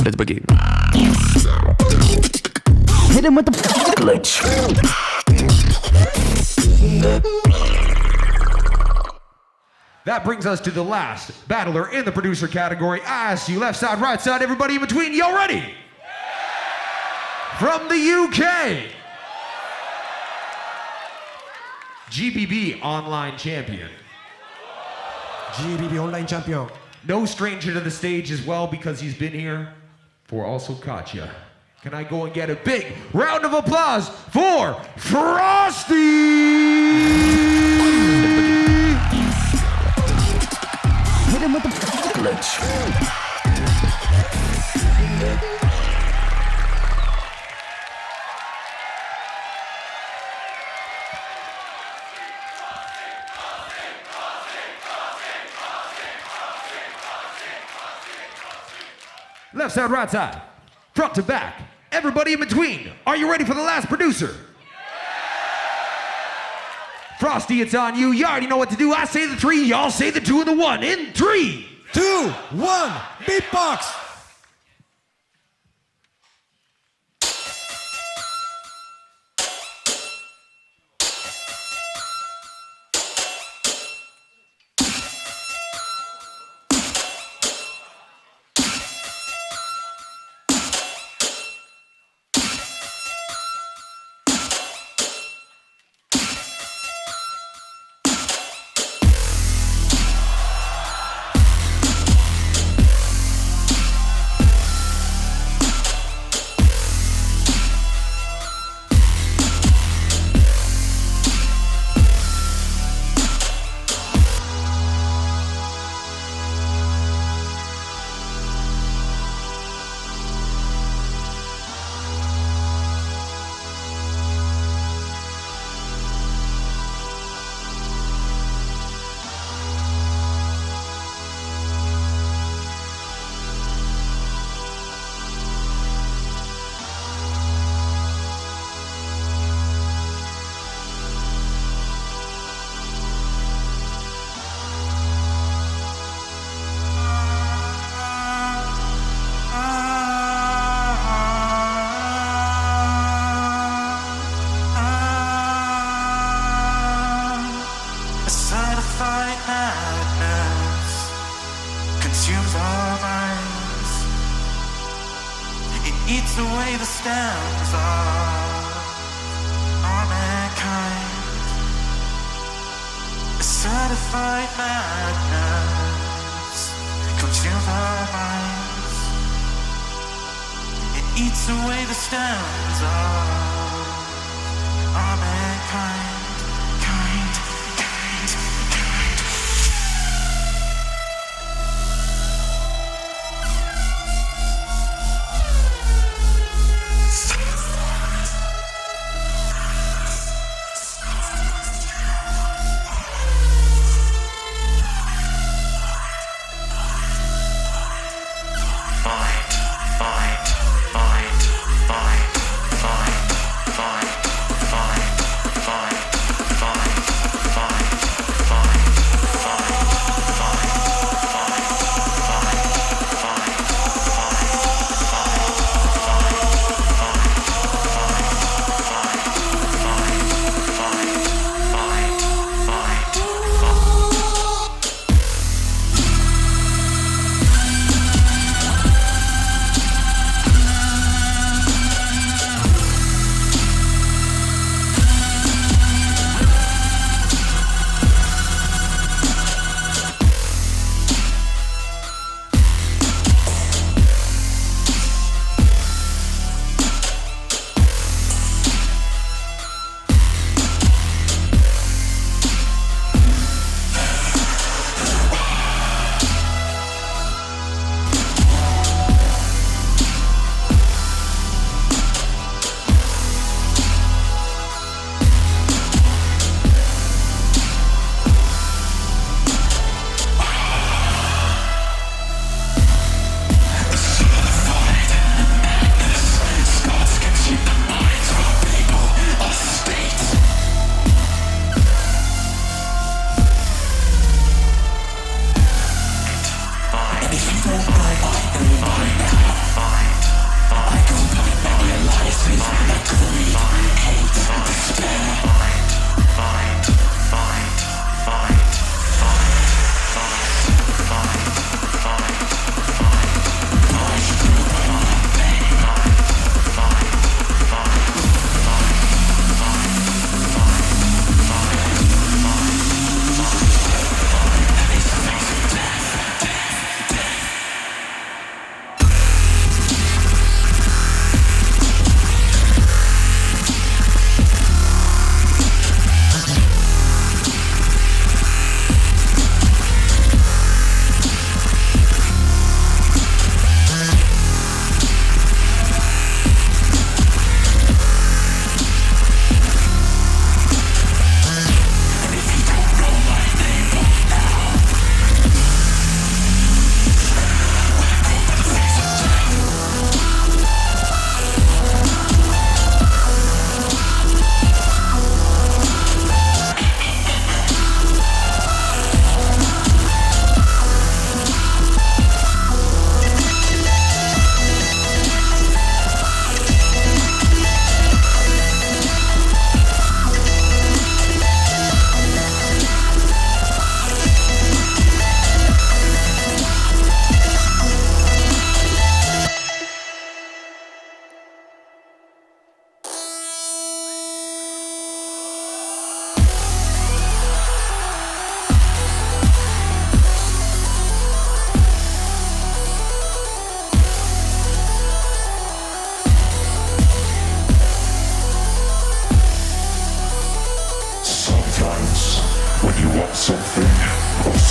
Let's begin. Hit him with the glitch. That brings us to the last battler in the producer category. I ask you, left side, right side, everybody in between, y'all ready? From the UK, GBB online champion. GBB online champion. No stranger to the stage as well because he's been here for also Katya. Can I go and get a big round of applause for Frosty? Hit him with the glitch. Left side, right side, front to back, everybody in between. Are you ready for the last producer? Frosty, it's on you. You already know what to do. I say the 3, y'all say the 2 and the 1. In 3, 2, 1, beatbox. Eats away the stems of our mankind. A certified madness consumes our minds. It eats away the stems of our mankind. Fine.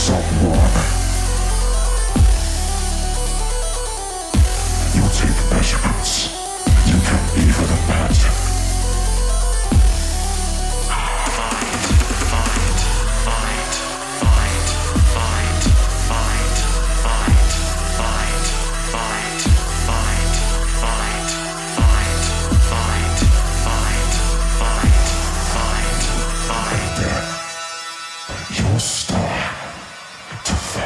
someone. You take measurements. You can even imagine. You'll start to fall.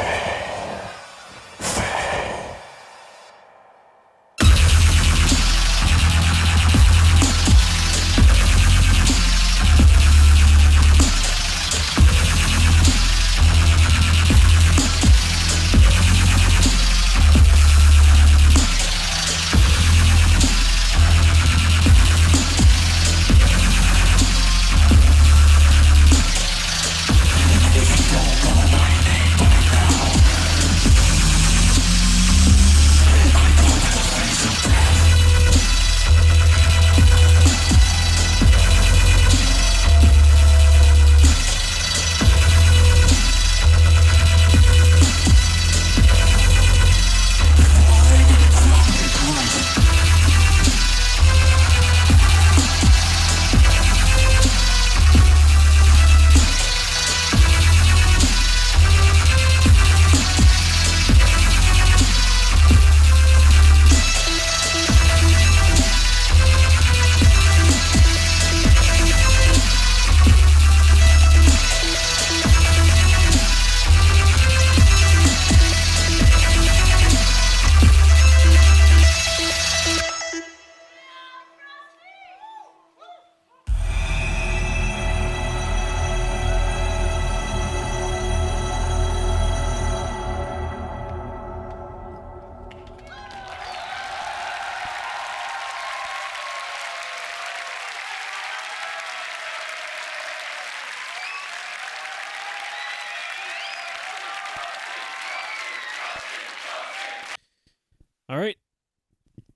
All right.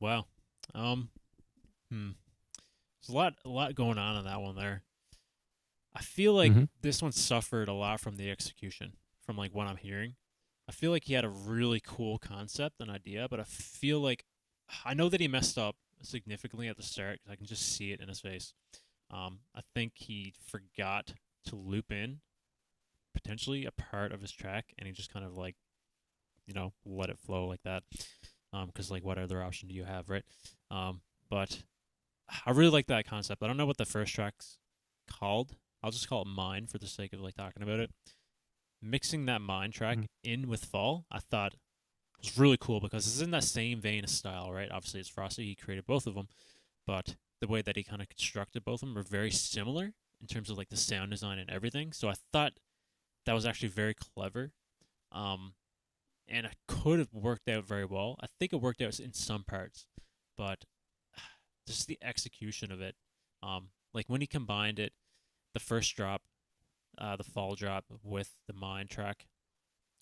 Wow. There's a lot going on in that one there. I feel like this one suffered a lot from the execution, from like what I'm hearing. I feel like he had a really cool concept and idea, but I feel like I know that he messed up significantly at the start 'cause I can just see it in his face. I think he forgot to loop in potentially a part of his track, and he just kind of like, let it flow like that. Because like, what other option do you have, right? But I really like that concept. I don't know what the first track's called. I'll just call it Mine for the sake of like talking about it. Mixing that Mine track in with Fall, I thought was really cool because it's in that same vein of style, right? Obviously, it's Frosty. He created both of them, but the way that he kind of constructed both of them are very similar in terms of like the sound design and everything. So I thought that was actually very clever. And it could have worked out very well. I think it worked out in some parts, but just the execution of it. Like when he combined it, the first drop, the Fall drop with the Mine track,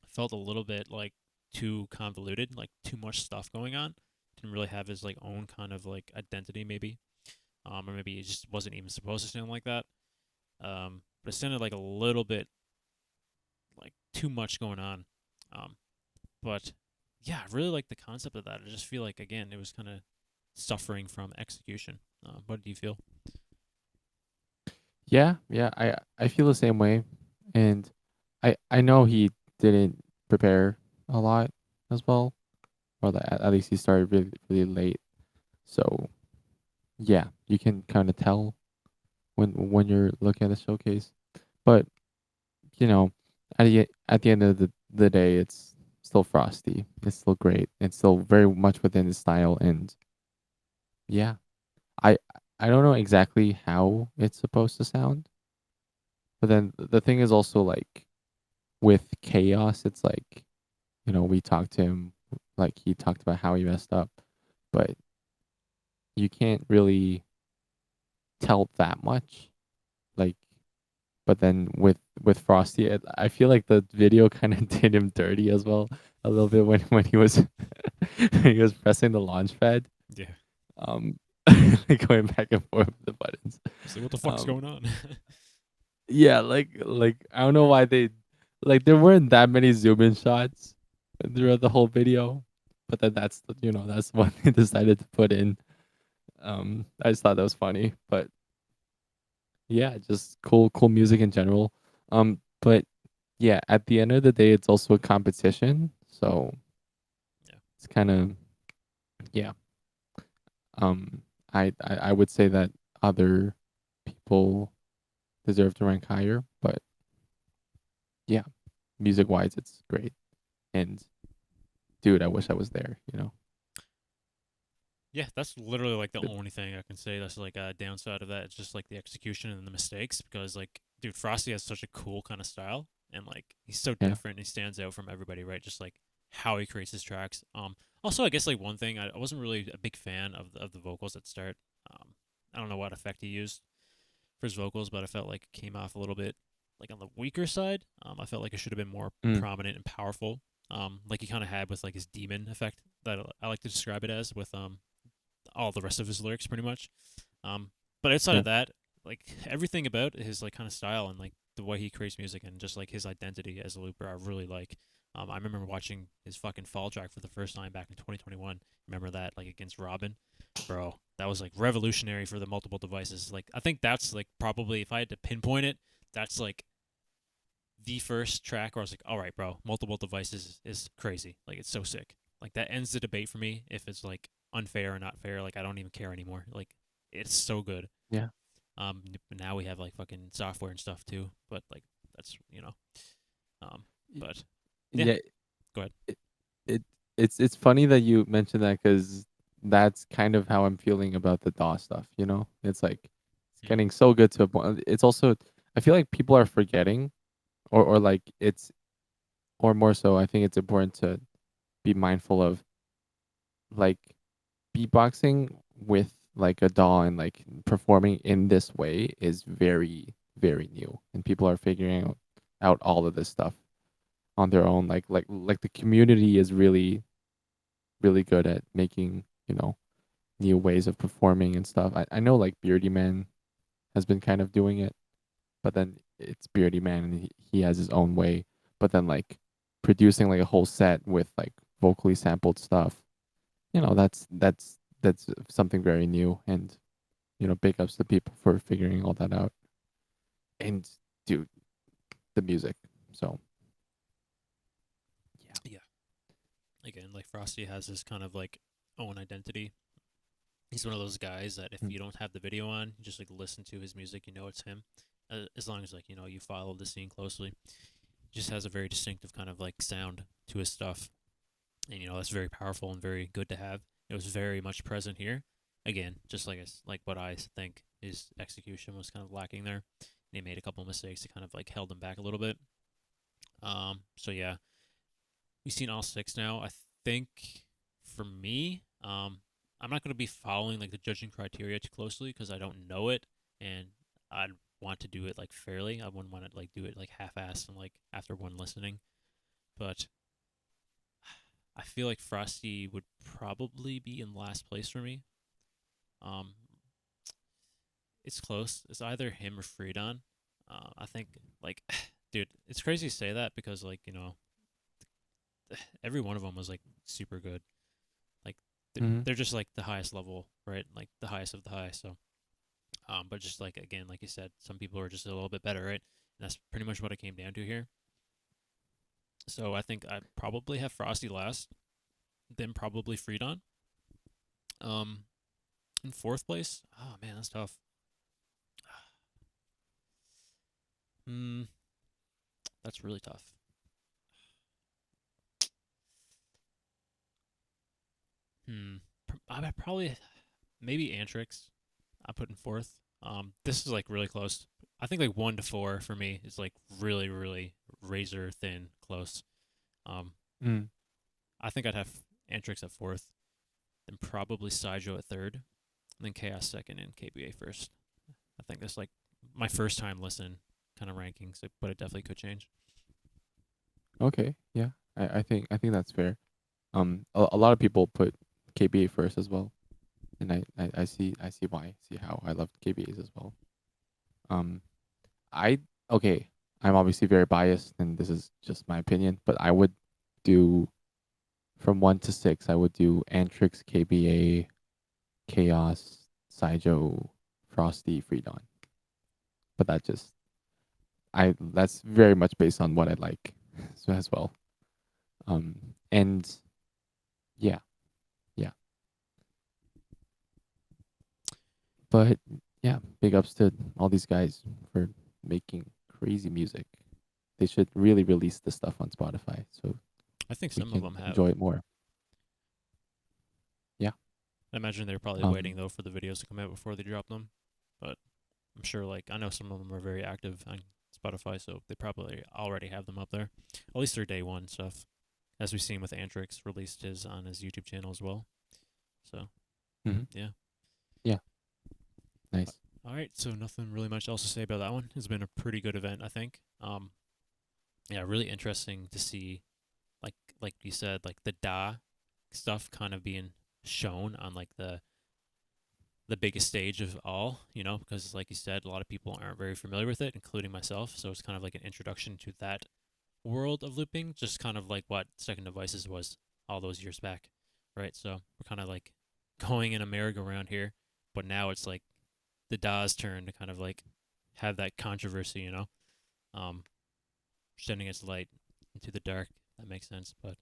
felt a little bit like too convoluted, like too much stuff going on. Didn't really have his like own kind of like identity, maybe, or maybe he just wasn't even supposed to sound like that. But it sounded like a little bit like too much going on. But yeah, I really like the concept of that. I just feel like again it was kind of suffering from execution. What do you feel? Yeah, I feel the same way, and I know he didn't prepare a lot as well, or that at least he started really late. So yeah, you can kind of tell when you're looking at the showcase, but at the end of the day, it's still Frosty. It's still great. It's still very much within his style, and yeah, I I don't know exactly how it's supposed to sound, but then the thing is also like with Chaos, it's like we talked to him, like he talked about how he messed up, but you can't really tell that much, like. But then with Frosty, I feel like the video kind of did him dirty as well a little bit when he was when he was pressing the launch pad, Yeah. like going back and forth with the buttons. So what the fuck's Um, going on? yeah, like I don't know why they like there weren't that many zoom in shots throughout the whole video, but then that's what they decided to put in. I just thought that was funny, but yeah, just cool music in general. But yeah, at the end of the day, it's also a competition, so Yeah. it's kind of yeah. Um, I would say that other people deserve to rank higher, but yeah, music wise, it's great. And dude, I wish I was there. Yeah, that's literally like the But only thing I can say that's like a downside of that. It's just like the execution and the mistakes because like dude, Frosty has such a cool kind of style and like he's so yeah, different. He stands out from everybody, right? Just like how he creates his tracks. Also I guess like one thing I wasn't really a big fan of the vocals at start. Um, I don't know what effect he used for his vocals, but I felt like it came off a little bit like on the weaker side. I felt like it should have been more mm, prominent and powerful. Like he kind of had with like his demon effect that I like to describe it as with all the rest of his lyrics pretty much. Um, but outside yeah, of that, like everything about his like kind of style and like the way he creates music and just like his identity as a looper, I really like. I remember watching his fucking fall track for the first time back in 2021. Remember that like against Robin, bro? That was like revolutionary for the multiple devices. Like I think that's like probably if I had to pinpoint it, that's like the first track where I was like, all right, bro, multiple devices is crazy. Like it's so sick. Like that ends the debate for me. If it's like unfair or not fair, like I don't even care anymore. Like it's so good. yeah. But now we have like fucking software and stuff too. But like that's Y- but yeah, Yeah, go ahead. it, it it's funny that you mentioned that because that's kind of how I'm feeling about the DAW stuff. It's like it's Mm, getting so good to a point. It's also I feel like people are forgetting, or like it's or more so. I think it's important to be mindful of like beatboxing with like a DAW and like performing in this way is very very new, and people are figuring out all of this stuff on their own. Like the community is really good at making new ways of performing and stuff. I know like Beardy Man has been kind of doing it, but then it's Beardy Man and he has his own way. But then like producing like a whole set with like vocally sampled stuff, that's something very new. And big ups to people for figuring all that out. And dude, the music. So yeah. yeah. Again, like Frosty has this kind of like own identity. He's one of those guys that if Mm. you don't have the video on, you just like listen to his music, you know it's him. As long as like you follow the scene closely, he just has a very distinctive kind of like sound to his stuff, and that's very powerful and very good to have. It was very much present here. Again, just like what I think his execution was kind of lacking there. And he made a couple of mistakes that kind of like held him back a little bit. So yeah, we've seen all six now. I think for me, I'm not going to be following like the judging criteria too closely because I don't know it, and I'd want to do it like fairly. I wouldn't want to like do it like half-assed and like after one listening. But I feel like Frosty would probably be in last place for me. Um, it's close. It's either him or Freedon. I think like, dude, it's crazy to say that because like every one of them was like super good. Like Mhm. they're just like the highest level, right? Like the highest of the high. So, but just like again, like you said, some people are just a little bit better, right? And that's pretty much what it came down to here. So I think I probably have Frosty last, then probably Freedon. Um, in fourth place, oh man, that's tough. Hmm, that's really tough. Hmm, I would probably maybe Antrix. I put in fourth. This is like really close. I think like 1 to 4 for me is like really, really razor thin close. Um, Mm. I think I'd have Antrix at fourth, then probably Saijo at third, and then Chaos second, and KBA first. I think that's like my first time listen kind of rankings, but it definitely could change. Okay. Yeah. I think that's fair. A lot of people put KBA first as well, and I see why. See how I loved KBAs as well. Um, I okay. I'm obviously very biased, and this is just my opinion, but I would do from 1 to 6. I would do Antrix, KBA, Chaos, Saijo, Frosty, Freedon. But that's very much based on what I like so as well. And yeah. But yeah, big ups to all these guys for making crazy music. They should really release the stuff on Spotify so I think we some of can them have. enjoy it more. Yeah. I imagine they're probably waiting though for the videos to come out before they drop them. But I'm sure, like, I know some of them are very active on Spotify, so they probably already have them up there. At least their day one stuff, as we've seen with Antrix released his on his YouTube channel as well. So yeah. Yeah. Nice. All right, so nothing really much else to say about that one. It's been a pretty good event, I think. Yeah, really interesting to see, like you said, like the Da stuff kind of being shown on like the biggest stage of all, because like you said, a lot of people aren't very familiar with it, including myself. So it's kind of like an introduction to that world of looping, just kind of like what Second Devices was all those years back, right? So we're kind of like going in a merry-go-round here, but now it's like the Da's turn to kind of like have that controversy, shedding its light into the dark. That makes sense, but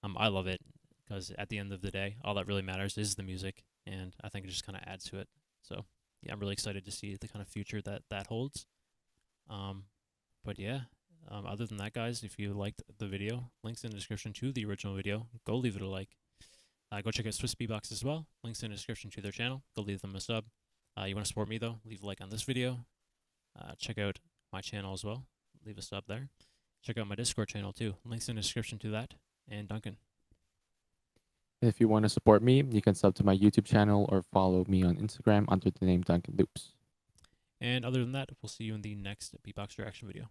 I love it because at the end of the day, all that really matters is the music, and I think it just kind of adds to it. So yeah, I'm really excited to see the kind of future that holds. But yeah, other than that, guys, if you liked the video, links in the description to the original video. Go leave it a like. Go check out Swiss Beatbox as well. Links in the description to their channel. Go leave them a sub. You want to support me though? Leave a like on this video. Check out my channel as well. Leave a sub there. Check out my Discord channel too. Links in the description to that. And Duncan. If you want to support me, you can sub to my YouTube channel or follow me on Instagram under the name Duncan Loops. And other than that, we'll see you in the next Beatbox reaction video.